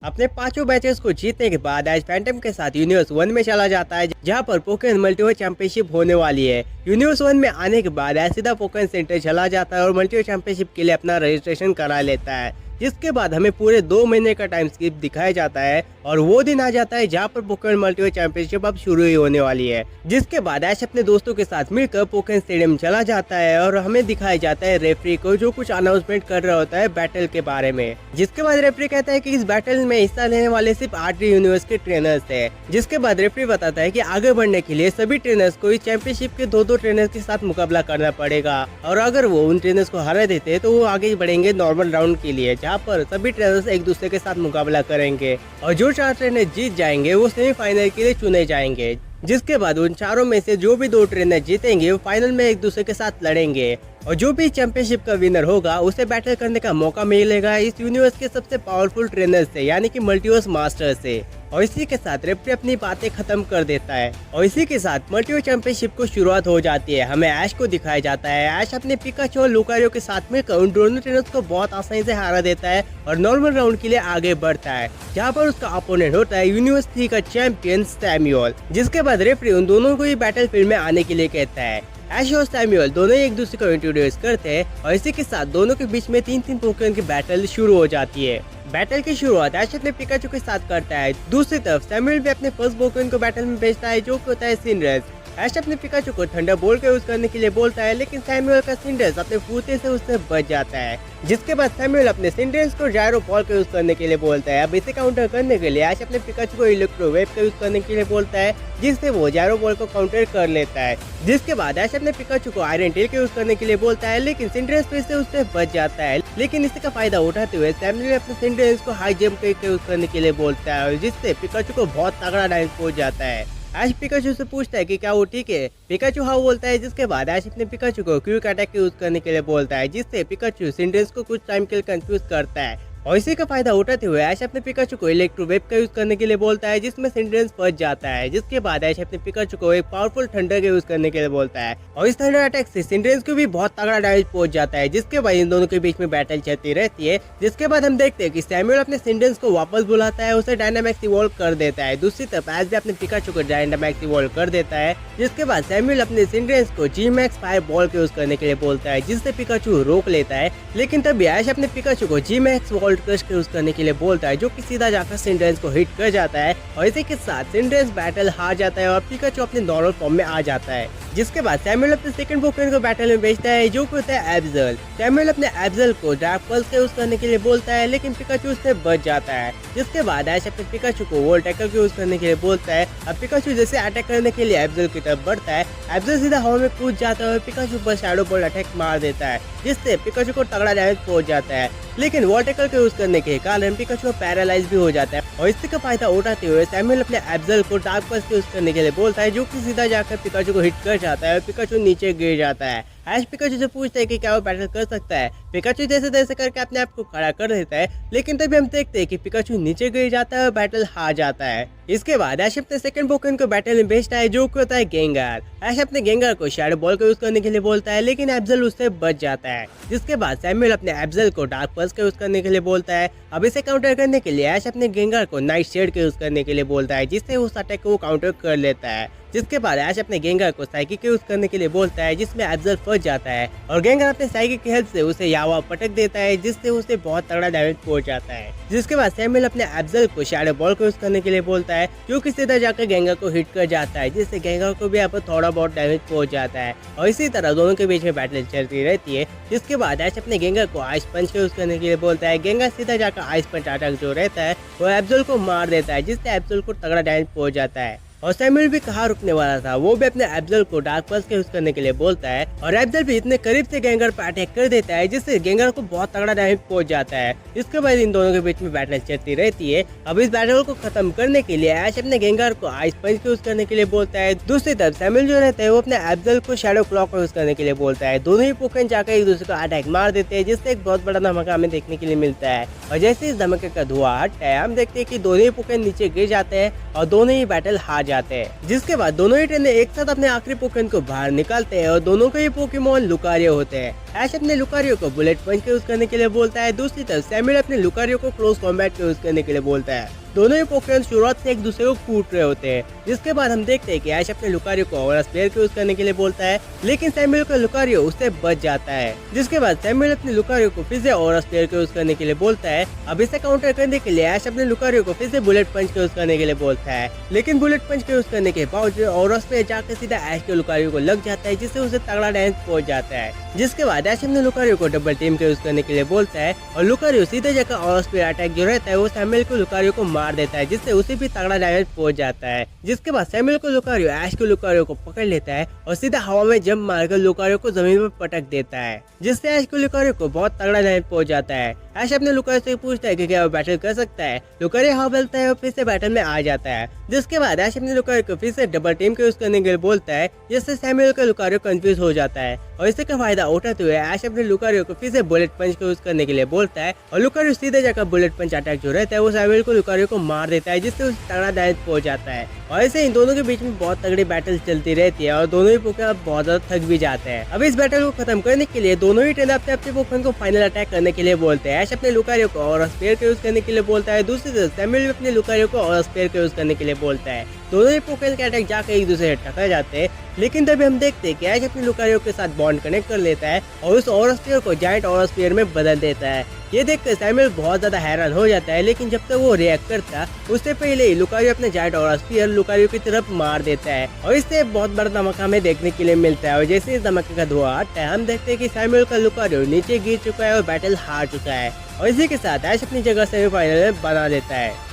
अपने पांचों मैचेस को जीतने के बाद एज फैंटम के साथ यूनिवर्स 1 में चला जाता है, जहां पर पोकेमॉन मल्टीवर्स चैंपियनशिप होने वाली है। यूनिवर्स 1 में आने के बाद एज सीधा पोकेमॉन सेंटर चला जाता है और मल्टीवर्स चैंपियनशिप के लिए अपना रजिस्ट्रेशन करा लेता है। जिसके बाद हमें पूरे 2 महीने का टाइम स्किप दिखाया जाता है और वो दिन आ जाता है जहाँ पर पोकेमॉन मल्टीवर्स चैंपियनशिप अब शुरू ही होने वाली है। जिसके बाद ऐश अपने दोस्तों के साथ मिलकर पोकेमॉन स्टेडियम चला जाता है और हमें दिखाया जाता है रेफरी को, जो कुछ अनाउंसमेंट कर रहा होता है बैटल के बारे में। जिसके बाद रेफरी कहता है कि इस बैटल में हिस्सा लेने वाले सिर्फ 8 यूनिवर्स के ट्रेनर्स है। जिसके बाद रेफरी बताता है कि आगे बढ़ने के लिए सभी ट्रेनर्स को इस चैंपियनशिप के दो ट्रेनर्स के साथ मुकाबला करना पड़ेगा और अगर वो उन ट्रेनर्स को हरा देते हैं तो वो आगे बढ़ेंगे नॉर्मल राउंड के लिए, जहाँ पर सभी ट्रेनर्स एक दूसरे के साथ मुकाबला करेंगे और जो 4 ट्रेनर जीत जाएंगे वो सेमीफाइनल के लिए चुने जाएंगे। जिसके बाद उन चारों में से जो भी 2 ट्रेनर जीतेंगे वो फाइनल में एक दूसरे के साथ लड़ेंगे और जो भी चैंपियनशिप का विनर होगा उसे बैटल करने का मौका मिलेगा इस यूनिवर्स के सबसे पावरफुल ट्रेनर से, यानी कि मल्टीवर्स मास्टर से। और इसी के साथ रेफरी अपनी बातें खत्म कर देता है और इसी के साथ मल्टीवर्स चैंपियनशिप को शुरुआत हो जाती है। हमें ऐश को दिखाया जाता है। ऐश अपने पिकाचू और लुकारियो के साथ मिलकर उन दोनों ट्रेनर्स को बहुत आसानी से हरा देता है और नॉर्मल राउंड के लिए आगे बढ़ता है, जहाँ पर उसका अपोनेंट होता है यूनिवर्स 3 का चैंपियन सैमुअल। जिसके बाद रेफरी उन दोनों को ही बैटल फील्ड में आने के लिए कहता है। ऐश और सैमुअल दोनों एक दूसरे को इंट्रोड्यूस करते हैं और इसी के साथ दोनों के बीच में 3 पोकेमॉन की बैटल शुरू हो जाती है। बैटल की शुरुआत ऐश अपने पिकाचू के साथ करता है। दूसरी तरफ सैमुअल भी अपने फर्स्ट पोकेमॉन को बैटल में भेजता है, जो होता है सिंड्रेस। ऐश अपने पिकाचू को ठंडा बोल के यूज करने के लिए बोलता है, लेकिन सैमुअल का सिंड्रेस अपने फूटे से उससे बच जाता है। जिसके बाद सैमुअल अपने सिंड्रेस को जायरो बॉल का यूज करने के लिए बोलता है। अब इसे काउंटर करने के लिए ऐश अपने पिकाचू को इलेक्ट्रो वेव का यूज करने के लिए बोलता है, जिससे वो जायरो बॉल को काउंटर कर लेता है। जिसके बाद ऐश अपने पिकाचू को आयरन टेल के यूज करने के लिए बोलता है, लेकिन सिंड्रेस फिर से उससे बच जाता है। लेकिन इसका फायदा उठाते हुए सैमुअल अपने सिंड्रेस को हाई जंप के यूज करने के लिए बोलता है, जिससे पिकाचू को बहुत तगड़ा डैमेज पहुंच जाता है। ऐश पिकाचू से पूछता है कि क्या वो ठीक है। पिकाचू हाँ बोलता है। जिसके बाद ऐश अपने पिकाचू को क्विक अटैक यूज करने के लिए बोलता है, जिससे पिकाचू सिंड्रेस को कुछ टाइम के लिए कंफ्यूज करता है और इसी का फायदा उठाते हुए ऐश अपने पिकाचू को इलेक्ट्रो वेव का यूज करने के लिए बोलता है, जिसमें सिंड्रेस फंस जाता है। जिसके बाद ऐश अपने पिकाचू को एक पावरफुल थंडर का यूज करने के लिए बोलता है और इस थंडर अटैक से सिंड्रेस को भी बहुत तगड़ा डैमेज पहुंच जाता है। जिसके बाद इन दोनों के बीच में बैटल चलती रहती है। जिसके बाद हम देखते हैं कि सैमुअल अपने सिंड्रेस को वापस बुलाता है, उसे डायनामैक्स इवॉल्व कर देता है। दूसरी तरफ ऐश भी अपने पिकाचू को डायनामैक्स इवॉल्व कर देता है। जिसके बाद सैमुअल अपने सिंड्रेस को जी मैक्स फायर बॉल का यूज करने के लिए बोलता है, जिससे पिकाचू रोक लेता है। लेकिन तभी ऐश अपने पिकाचू को जी मैक्स वॉल्ट क्रश का यूज करने के लिए बोलता है, जो कि सीधा जाकर सिंड्रेस को हिट कर जाता है और इसी के साथ सिंड्रेस बैटल हार जाता है और पिकाचू अपने नॉर्मल फॉर्म में आ जाता है। जिसके बाद सैमुअल अपने सेकंड पोकेमॉन को बैटल में भेजता है, जो कि होता है एब्जल। सैमुअल अपने एब्जल को डार्क पल्स का यूज करने के लिए बोलता है, लेकिन पिकाचू उससे बच जाता है। जिसके बाद ऐश अपने पिकाचू को वोल्ट टैकल का यूज करने के लिए बोलता है। अब पिकाचू जैसे अटैक करने के लिए एब्जल की तरफ बढ़ता है, एब्जल सीधा हवा में कूद जाता है और पिकाचू पर शैडो बॉल अटैक मार देता है, जिससे पिकाचू को तगड़ा डैमेज पहुंच जाता है। लेकिन वॉल टैकल का यूज करने के कारण पिकाचू पैरालाइज भी हो जाता है और इसी का फायदा उठाते हुए सैमुअल अपने एब्जल को डार्क पल्स के यूज करने के लिए बोलता है, जो कि सीधा जाकर पिकाचू को हिट कर जाता है और पिकाचू नीचे गिर जाता है। ऐश पिकाचू से पूछता है कि क्या वो बैटल कर सकता है। पिकाचू जैसे तैसे करके अपने आप को खड़ा कर देता है, लेकिन तभी हम देखते हैं कि पिकाचू नीचे गिर जाता है और बैटल हार जाता है। इसके बाद ऐश अपने सेकंड पोकेमॉन को बैटल में भेजता है, जो होता है गेंगार। ऐश अपने गेंगार को शैडो बॉल का यूज करने के लिए बोलता है, लेकिन एब्जल उससे बच जाता है। जिसके बाद सैमुअल अपने एब्जल को डार्क पल्स का यूज करने के लिए बोलता है। अब इसे काउंटर करने के लिए ऐश अपने गेंगार को नाइट शेड का यूज करने के लिए बोलता है, जिससे उस अटैक को काउंटर कर लेता है। जिसके बाद ऐश अपने गेंगार को साइकिक यूज करने के लिए बोलता है, जिसमें एब्जल फंस जाता है और गेंगार अपने साइकिक की हेल्प से उसे यावा पटक देता है, जिससे उसे बहुत तगड़ा डैमेज पहुंच जाता है। जिसके बाद सैमुअल अपने एब्जल को शैडो बॉल को यूज करने के लिए बोलता है, जो कि सीधा जाकर गेंगार को हिट कर जाता है, जिससे गेंगार को भी यहाँ पर थोड़ा बहुत डैमेज पहुंच जाता है और इसी तरह दोनों के बीच में बैटल चलती रहती है। जिसके बाद ऐश अपने गेंगार को आइस पंच का यूज करने के लिए बोलता है। गेंगार सीधा जाकर आइस पंच अटैक जो रहता है वो एब्जल को मार देता है, जिससे एब्जल को तगड़ा डैमेज पहुंच जाता है और सैमुअल भी कहाँ रुकने वाला था, वो भी अपने एब्जल को डार्क पल्स का यूज करने के लिए बोलता है और एब्जल भी इतने करीब से गेंगार पर अटैक कर देता है, जिससे गेंगार को बहुत तगड़ा डैमेज पहुंच जाता है। इसके बाद इन दोनों के बीच में बैटल चलती रहती है। अब इस बैटल को खत्म करने के लिए ऐश अपने गेंगार को आइस पंच का यूज करने के लिए बोलता है। दूसरी तरफ सैमुअल जो रहता है वो अपने एब्जल को शैडो क्लॉक का यूज करने के लिए बोलता है। दोनों ही पोकेमॉन जाकर एक दूसरे को अटैक मार देते हैं, जिससे एक बहुत बड़ा धमाका हमें देखने के लिए मिलता है और जैसे इस धमाके का धुआं हटता है हम देखते हैं कि दोनों ही पोकेमॉन नीचे गिर जाते हैं और दोनों ही बैटल हार जाते हैं। जिसके बाद दोनों ही ट्रेनर एक साथ अपने आखिरी पोकेमॉन को बाहर निकालते हैं और दोनों के ये पोकेमॉन लुकारियो होते हैं। ऐश अपने लुकारियो को बुलेट पंच के यूज करने के लिए बोलता है। दूसरी तरफ सैमुअल अपने लुकारियो को क्लोज कॉम्बैट के यूज करने के लिए बोलता है। दोनों ही पोकेमॉन शुरुआत से एक दूसरे को कूट रहे होते हैं। जिसके बाद हम देखते हैं कि ऐश अपने लुकारियो को ऑरा स्पेयर के यूज करने के लिए बोलता है, लेकिन सैमुअल का लुकारियो उससे बच जाता है। जिसके बाद सैमुअल अपने लुकारियो को फिर से ऑरा स्पेयर के यूज करने के लिए बोलता है। अब इसे काउंटर करने के लिए ऐश अपने लुकारियो को फिर से बुलेट पंच के यूज करने के लिए बोलता है, लेकिन बुलेट पंच के यूज करने के बावजूद ऑरा स्पेयर जाकर सीधा ऐश के लुकारियो को लग जाता है, जिससे उसे तगड़ा डैमेज पहुंच जाता है। जिसके बाद ऐश अपने लुकारियो को डबल टीम के यूज करने के लिए बोलता है और लुकारियो सीधे जाकर ऑरा स्पेयर अटैक जो रहता है वो सैमुअल को लुकारियो को मार देता है, जिससे उसे भी तगड़ा डैमेज पहुंच जाता है। जिसके बाद सैमुअल को लुकारियो ऐश के लुकारियो को पकड़ लेता है और सीधा हवा में जंप मारकर लुकारियो को जमीन पर पटक देता है, जिससे ऐश के लुकारियो को बहुत तगड़ा डैमेज पहुंच जाता है। ऐश अपने लुकारियो से पूछता है कि क्या वो बैटल कर सकता है। लुकारियो हाँ बोलता है और फिर से बैटल में आ जाता है। जिसके बाद ऐश अपने लुकारियो को फिर से डबल टीम के यूज करने के लिए बोलता है, जिससे सैमुअल का लुकारियो कंफ्यूज हो जाता है और इसी का फायदा उठाते हुए ऐश अपने लुकारियो को फिर से बुलेट पंच को यूज करने के लिए बोलता है और लुकारियो सीधे जाकर बुलेट पंच अटैक जो रहता है वो सैमुअल को लुकारियो को मार देता है, जिससे उसे तगड़ा डैमेज पहुंच जाता है। और ऐसे इन दोनों के बीच में बहुत तगड़ी बैटल चलती रहती है और दोनों ही पोकेमॉन बहुत ज्यादा थक भी जाते हैं। अब इस बैटल को खत्म करने के लिए दोनों ही ट्रेनर अपने अपने पोकेमॉन को फाइनल अटैक करने के लिए बोलते हैं। ऐश अपने लुकारियो को ऑरा स्पेयर के यूज करने के लिए बोलता है। दूसरी तरफ सैमुअल भी अपने लुकारियो को ऑरा स्पेयर के यूज करने के लिए बोलता है। दोनों ही पोकेमॉन के अटैक जाकर एक दूसरे से टकरा जाते हैं, लेकिन तभी हम देखते हैं कि ऐश अपने लुकारियो के साथ बॉन्ड कनेक्ट कर लेता है और उस ऑरा स्पेयर को जायंट ऑरा स्पेयर में बदल देता है। ये देखकर सैमुअल बहुत ज्यादा हैरान हो जाता है, लेकिन जब तक वो रिएक्ट करता उससे पहले ही लुकारियो अपने जायंट ऑरा स्पेयर लुकारियो की तरफ मार देता है और इससे बहुत बड़ा धमाका हमें देखने के लिए मिलता है। और जैसे इस धमाके का धुआं हटता है हम देखते हैं कि सैमुअल का लुकारियो नीचे गिर चुका है और बैटल हार चुका है और इसी के साथ ऐश अपनी जगह सेमीफाइनल में बना देता है।